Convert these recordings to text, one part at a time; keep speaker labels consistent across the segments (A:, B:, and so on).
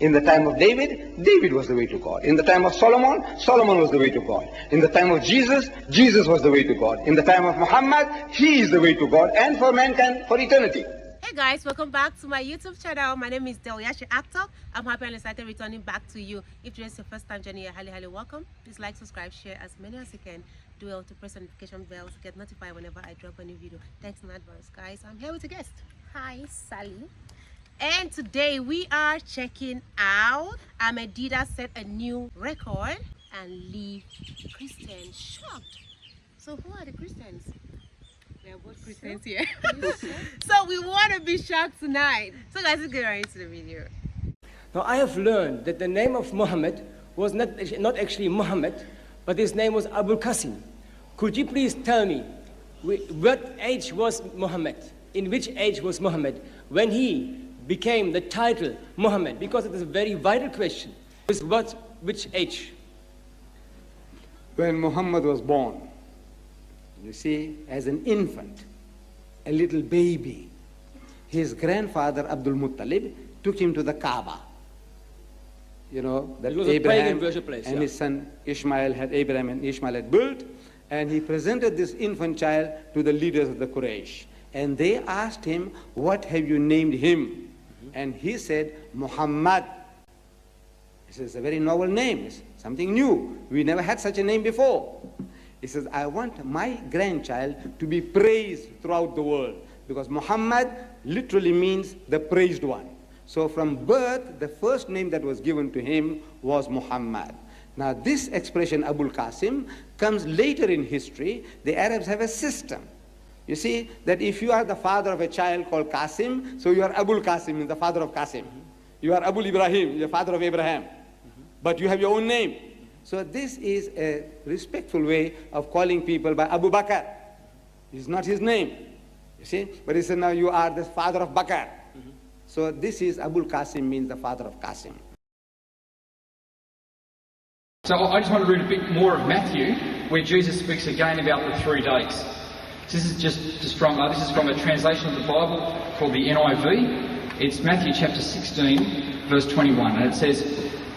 A: In the time of David, David was the way to God. In the time of Solomon, Solomon was the way to God. In the time of Jesus, Jesus was the way to God. In the time of Muhammad, he is the way to God and for mankind for eternity.
B: Hey guys, welcome back to my YouTube channel. My name is Delyashi Actor. I'm happy and excited returning back to you. If this is your first time joining, you're highly welcome. Please like, subscribe, share as many as you can. Do well to press the notification bell to get notified whenever I drop a new video. Thanks in advance, guys. I'm here with a guest.
C: Hi, Sally.
B: And today we are checking out Ahmed Deedat set a new record and leave Christians shocked. So who are the Christians? We are both Christians here. So we want to be shocked tonight. So guys, let's get right into the video.
D: Now I have learned that the name of Muhammad was not actually Muhammad, but his name was Abul Qasim. Could you please tell me what age was Muhammad? In which age was Muhammad when he became the title Muhammad? Because it is a very vital question. Which age?
A: When Muhammad was born, you see, as an infant, a little baby, his grandfather Abdul Muttalib took him to the Kaaba. You know, that Abraham and his son Ishmael Abraham and Ishmael had built, and he presented this infant child to the leaders of the Quraysh. And they asked him, what have you named him? And he said, Muhammad. This is a very novel name, it's something new. We never had such a name before. He says, I want my grandchild to be praised throughout the world, because Muhammad literally means the praised one. So from birth, the first name that was given to him was Muhammad. Now this expression, Abul Qasim, comes later in history. The Arabs have a system. You see, that if you are the father of a child called Qasim, so you are Abul Qasim, the father of Qasim. You are Abul Ibrahim, the father of Abraham. But you have your own name. So this is a respectful way of calling people by Abu Bakr. It's not his name, you see. But he said, now you are the father of Bakr. So this is Abul Qasim, means the father of Qasim.
E: So I just want to read a bit more of Matthew, where Jesus speaks again about the 3 days. This is from a translation of the Bible called the NIV. It's Matthew chapter 16, verse 21, and it says,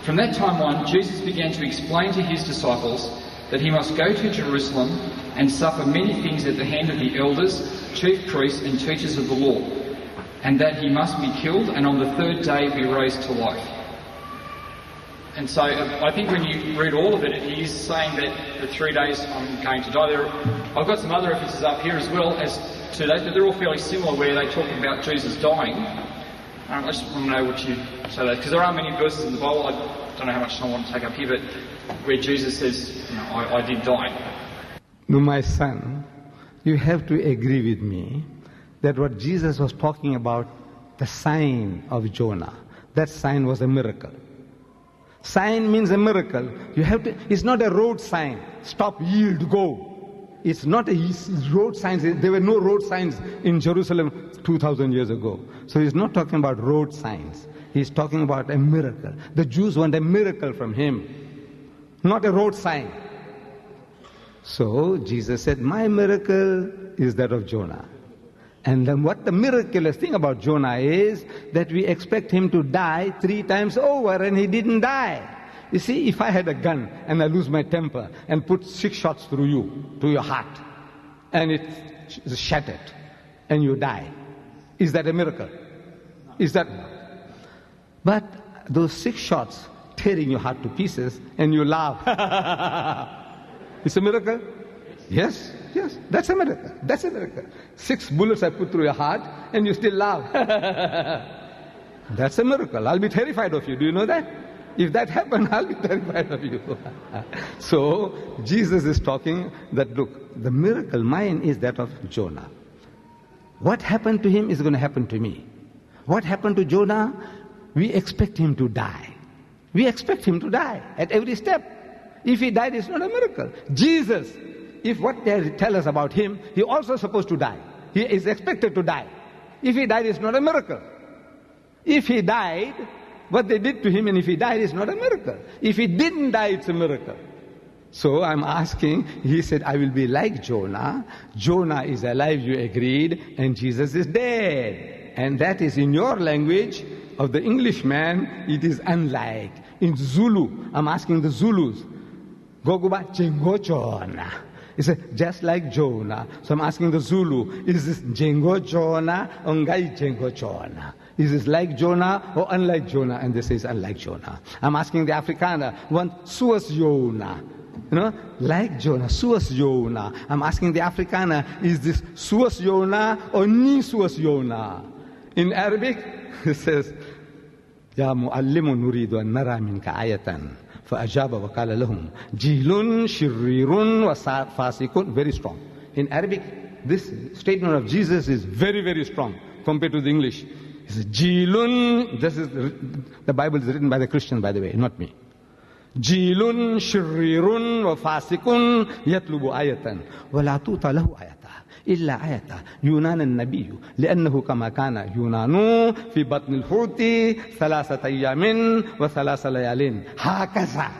E: from that time on, Jesus began to explain to his disciples that he must go to Jerusalem and suffer many things at the hand of the elders, chief priests and teachers of the law, and that he must be killed and on the 3rd day be raised to life. And so I think when you read all of it, he is saying that the 3 days I'm going to die. I've got some other references up here as well as to those, but they're all fairly similar where they talk about Jesus dying. I just want to know what you say that, because there are many verses in the Bible, I don't know how much time I want to take up here, but where Jesus says, you know, I did die.
F: No, my son, you have to agree with me that what Jesus was talking about, the sign of Jonah, that sign was a miracle. Sign means a miracle. You have to, it's not a road sign, stop, yield, go. It's not a road signs. There were no road signs in Jerusalem 2,000 years ago. So he's not talking about road signs. He's talking about a miracle. The Jews want a miracle from him, not a road sign. So Jesus said, my miracle is that of Jonah. And then what the miraculous thing about Jonah is that we expect him to die 3 times over, and he didn't die. You see, if I had a gun and I lose my temper and put 6 shots through you, to your heart, and it's shattered, and you die, is that a miracle? Is that? But those 6 shots tearing your heart to pieces, and you laugh. It's a miracle? Yes, yes, that's a miracle. That's a miracle. 6 bullets I put through your heart, and you still laugh. That's a miracle. I'll be terrified of you. Do you know that? If that happened, I'll be terrified of you. So, Jesus is talking that, look, the miracle mine is that of Jonah. What happened to him is going to happen to me. What happened to Jonah? We expect him to die. We expect him to die at every step. If he died, it's not a miracle. Jesus, if what they tell us about him, he also supposed to die. He is expected to die. If he died, it's not a miracle. If he died, what they did to him, and if he died, is not a miracle. If he didn't die, it's a miracle. So I'm asking, he said, I will be like Jonah. Jonah is alive, you agreed, and Jesus is dead. And that is in your language, of the Englishman, it is unlike. In Zulu, I'm asking the Zulus, Goguba Jengo Jonah. It's just like Jonah. So I'm asking the Zulu, is this Jengo Jonah or Ngai Jengo Jonah? Is this like Jonah or unlike Jonah? And they say it's unlike Jonah. I'm asking the Afrikaner, one Suas Jonah. You know, like Jonah, Suas Jonah. I'm asking the Afrikaner, is this Suas Jonah or Ni Suas Jonah? In Arabic, it says, Ya mu'allimu nuridu an nara minka ayatan. فأجاب وقال لهم جيل شرير وفاسق. Very strong. In Arabic, this statement of Jesus is very, very strong compared to the English. It's جيل. This is the Bible is written by the Christian, by the way, not me. جيل شرير وفاسق يطلب آية ولا توطى له آية إلا آية يونان النبي لأنه كما كان يونان في بطن الحوت 3 أيام و3 ليال هكذا.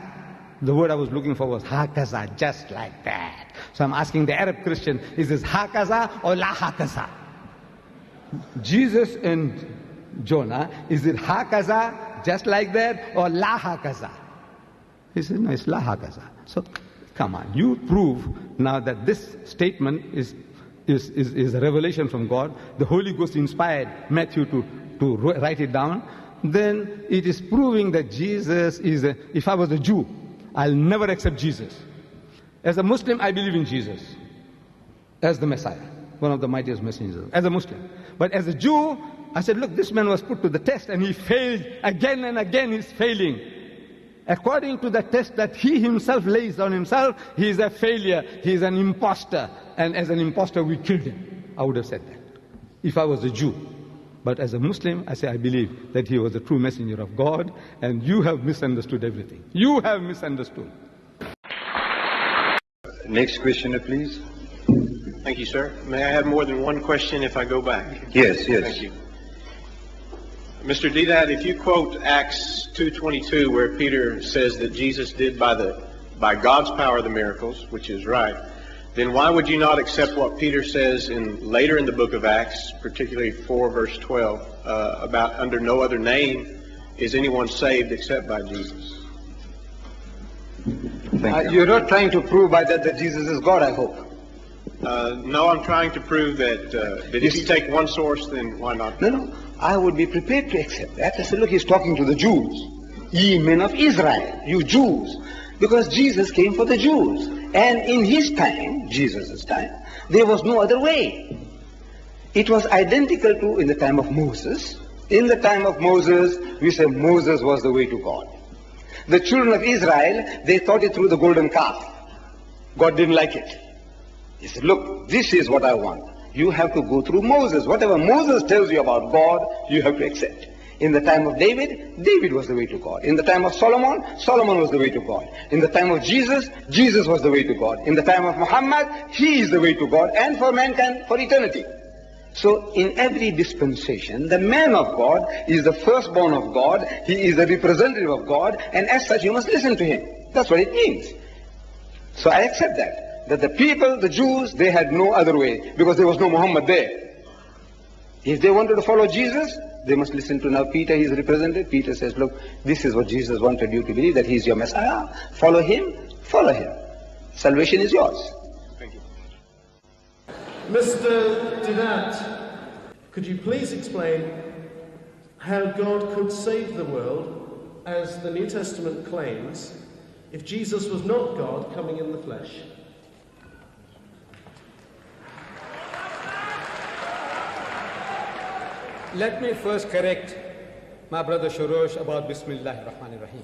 F: The word I was looking for was hakaza, just like that. So I'm asking the Arab Christian, is this hakaza or la hakaza? Jesus and Jonah, is it hakaza, just like that, or la hakaza? He said, no, it's la hakaza. So, come on, you prove now that this statement is a revelation from God. The Holy Ghost inspired Matthew to write it down. Then it is proving that Jesus is if I was a Jew, I'll never accept Jesus. As a Muslim, I believe in Jesus as the Messiah, one of the mightiest messengers, as a Muslim. But as a Jew, I said, look, this man was put to the test and he failed again and again. He's failing. According to the test that he himself lays on himself, he is a failure, he is an imposter. And as an imposter, we killed him. I would have said that if I was a Jew. But as a Muslim, I say I believe that he was a true messenger of God, and you have misunderstood everything. You have misunderstood.
C: Next questioner, please.
G: Thank you, sir. May I have more than one question if I go back?
C: Yes, yes.
G: Thank you. Mr. Deedat, if you quote Acts 2:22, where Peter says that Jesus did by God's power the miracles, which is right, then why would you not accept what Peter says later in the book of Acts, particularly 4 verse 12, about under no other name is anyone saved except by Jesus?
C: You're not trying to prove by that Jesus is God, I hope.
G: No, I'm trying to prove that if you take one source, then why not?
C: No, I would be prepared to accept that. I said, look, he's talking to the Jews. Ye men of Israel, you Jews. Because Jesus came for the Jews. And in his time, Jesus' time, there was no other way. It was identical to in the time of Moses. In the time of Moses, we say Moses was the way to God. The children of Israel, they thought it through the golden calf. God didn't like it. He said, look, this is what I want. You have to go through Moses. Whatever Moses tells you about God, you have to accept. In the time of David, David was the way to God. In the time of Solomon, Solomon was the way to God. In the time of Jesus, Jesus was the way to God. In the time of Muhammad, he is the way to God, and for mankind, for eternity. So in every dispensation, the man of God is the firstborn of God. He is the representative of God, and as such, you must listen to him. That's what it means. So I accept that the people, the Jews, they had no other way, because there was no Muhammad there. If they wanted to follow Jesus, they must listen to now Peter, he is represented. Peter says, look, this is what Jesus wanted you to believe, that he is your Messiah. Follow him, follow him. Salvation is yours.
G: Thank you.
H: Mr. Deedat, could you please explain how God could save the world, as the New Testament claims, if Jesus was not God coming in the flesh?
F: Let me first correct my brother Shorosh about Bismillahir Rahmanir Rahim.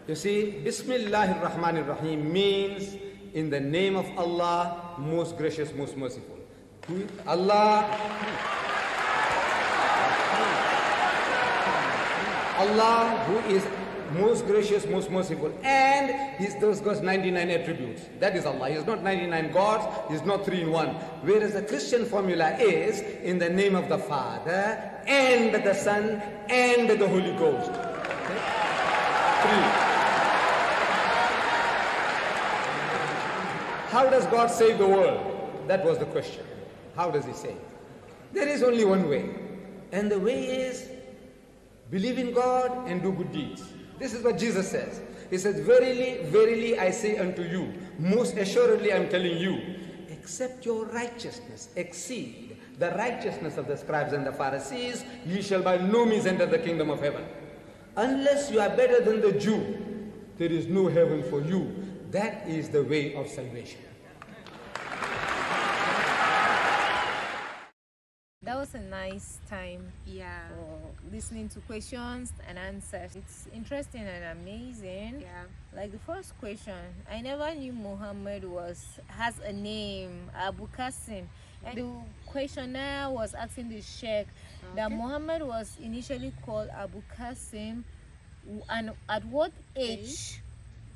F: You see, Bismillahir Rahmanir Rahim means in the name of Allah, most gracious, most merciful. Allah who is most gracious, most merciful, and those God's 99 attributes. That is Allah. He is not 99 gods, he is not 3 in 1. Whereas the Christian formula is in the name of the Father, and the Son, and the Holy Ghost. Okay? 3. How does God save the world? That was the question. How does he save? There is only one way. And the way is
I: Believe in God and do good deeds. This is what Jesus says. He says, verily, verily, I say unto you, most assuredly I'm telling you, except your righteousness exceed the righteousness of the scribes and the Pharisees, ye shall by no means enter the kingdom of heaven. Unless you are better than the Jew, there is no heaven for you. That is the way of salvation.
J: That was a nice time
B: Yeah.
J: for listening to questions and answers. It's interesting and amazing.
B: Yeah.
J: Like the first question, I never knew Muhammad has a name, Abu Qasim. And the questionnaire was asking the sheikh that Muhammad was initially called Abu Qasim, and at what age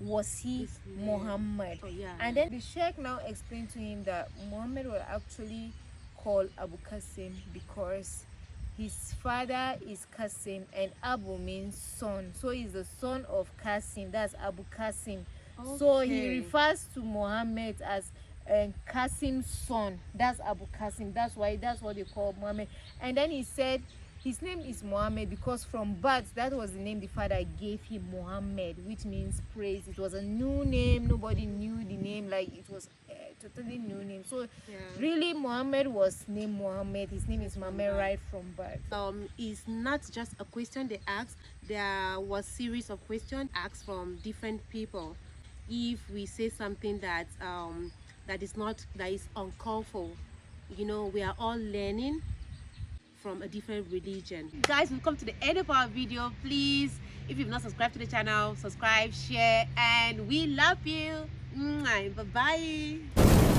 J: was he Muhammad?
B: Oh, yeah.
J: And then the sheikh now explained to him that Muhammad was actually called Abu Qasim because his father is Qasim and Abu means son, so he's the son of Qasim. That's Abu Qasim. So he
B: Okay.
J: refers to Muhammad as Qasim's son. That's Abu Qasim. That's what they call Muhammad. And then he said his name is Muhammad because from birth that was the name the father gave him, Muhammad, which means praise. It was a new name. Nobody knew the name. Like it was a totally new name. So really Muhammad was named Muhammad. His name is Muhammad right from birth.
B: It's not just a question they asked. There was series of questions asked from different people. If we say something that that is uncalled for, we are all learning from a different religion. Guys, we've come to the end of our video. Please, if you've not subscribed to the channel, subscribe, share, and we love you. Bye bye.